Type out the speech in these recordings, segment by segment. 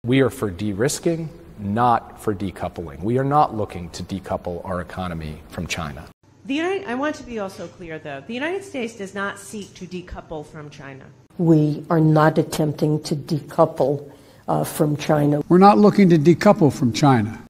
We are for de-risking, not for decoupling. We are not looking to decouple our economy from China. I want to be also clear, though. The United States does not seek to decouple from China. We are not attempting to decouple from China. We're not looking to decouple from China.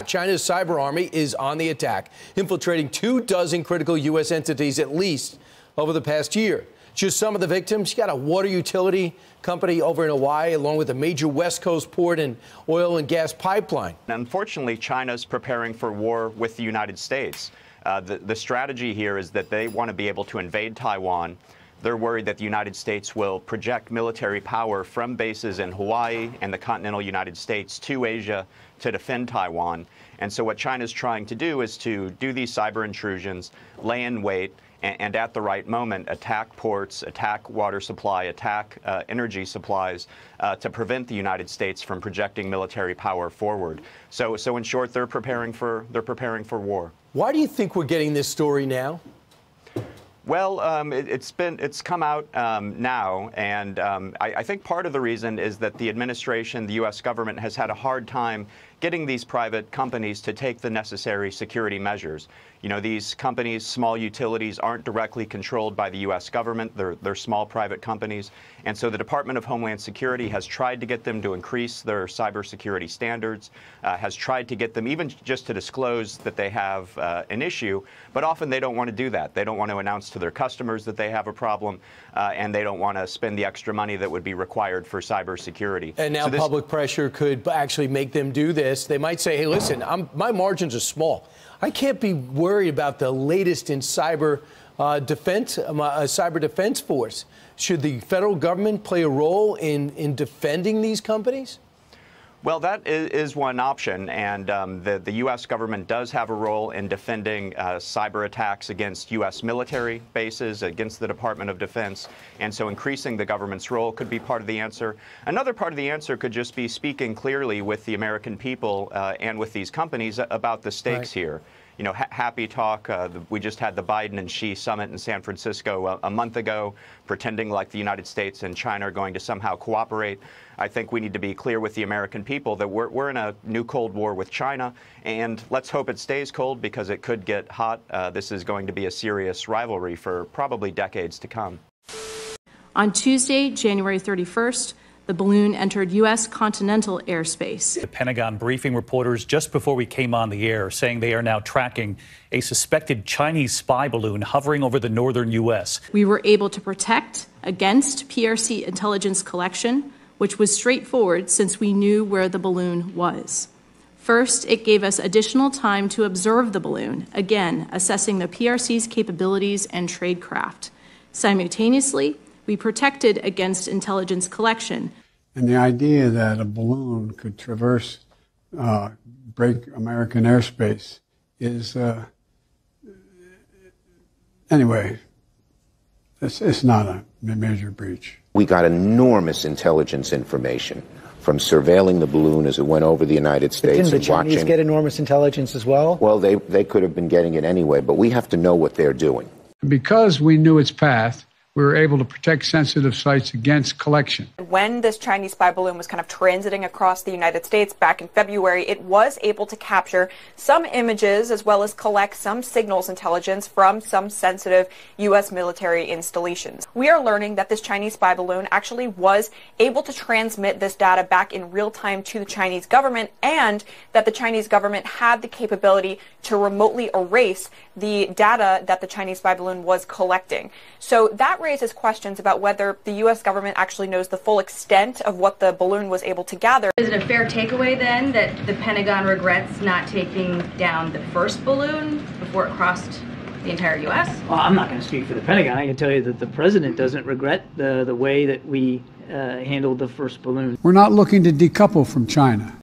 China's cyber army is on the attack, infiltrating 24 critical U.S. entities at least over the past year. Just some of the victims. You got a water utility company over in Hawaii, along with a major West Coast port and oil and gas pipeline. Unfortunately, China's preparing for war with the United States. The strategy here is that they want to be able to invade Taiwan. They're worried that the United States will project military power from bases in Hawaii and the continental United States to Asia to defend Taiwan. And so what China's trying to do is to do these cyber intrusions, lay in wait, and at the right moment attack ports, attack water supply, attack energy supplies to prevent the United States from projecting military power forward. So in short, they're preparing for war. Why do you think we're getting this story now? Well, it's come out now, and I think part of the reason is that the administration, the U.S. government, has had a hard time getting these private companies to take the necessary security measures. You know, these companies, small utilities, aren't directly controlled by the U.S. government. They're small private companies. And so the Department of Homeland Security has tried to get them to increase their cybersecurity standards, has tried to get them even just to disclose that they have an issue. But often they don't want to do that. They don't want to announce to their customers that they have a problem, and they don't want to spend the extra money that would be required for cybersecurity. And now public pressure could actually make them do this. They might say, hey, listen, my margins are small. I can't be worried about the latest in cyber defense force. Should the federal government play a role in defending these companies? Well, that is one option, and the U.S. government does have a role in defending cyber attacks against U.S. military bases, against the Department of Defense, and so increasing the government's role could be part of the answer. Another part of the answer could just be speaking clearly with the American people and with these companies about the stakes here. You know, happy talk. We just had the Biden and Xi summit in San Francisco a month ago, pretending like the United States and China are going to somehow cooperate. I think we need to be clear with the American people that we're in a new Cold War with China, and let's hope it stays cold because it could get hot. This is going to be a serious rivalry for probably decades to come. On Tuesday, January 31st, the balloon entered U.S. continental airspace. The Pentagon briefing reporters just before we came on the air, saying they are now tracking a suspected Chinese spy balloon hovering over the northern U.S. We were able to protect against PRC intelligence collection, which was straightforward since we knew where the balloon was. First, it gave us additional time to observe the balloon, again, assessing the PRC's capabilities and tradecraft. Simultaneously, we protected against intelligence collection. And the idea that a balloon could traverse, break American airspace is, anyway, it's not a major breach. We got enormous intelligence information from surveilling the balloon as it went over the United States. Didn't the Chinese get enormous intelligence as well? Well, they could have been getting it anyway, but we have to know what they're doing. Because we knew its path, we were able to protect sensitive sites against collection. When this Chinese spy balloon was kind of transiting across the United States back in February, it was able to capture some images as well as collect some signals intelligence from some sensitive U.S. military installations. We are learning that this Chinese spy balloon actually was able to transmit this data back in real time to the Chinese government, and that the Chinese government had the capability to remotely erase the data that the Chinese spy balloon was collecting. So that raises questions about whether the U.S. government actually knows the full extent of what the balloon was able to gather. Is it a fair takeaway then that the Pentagon regrets not taking down the first balloon before it crossed the entire U.S.? Well, I'm not going to speak for the Pentagon. I can tell you that the president doesn't regret the way that we handled the first balloon. We're not looking to decouple from China.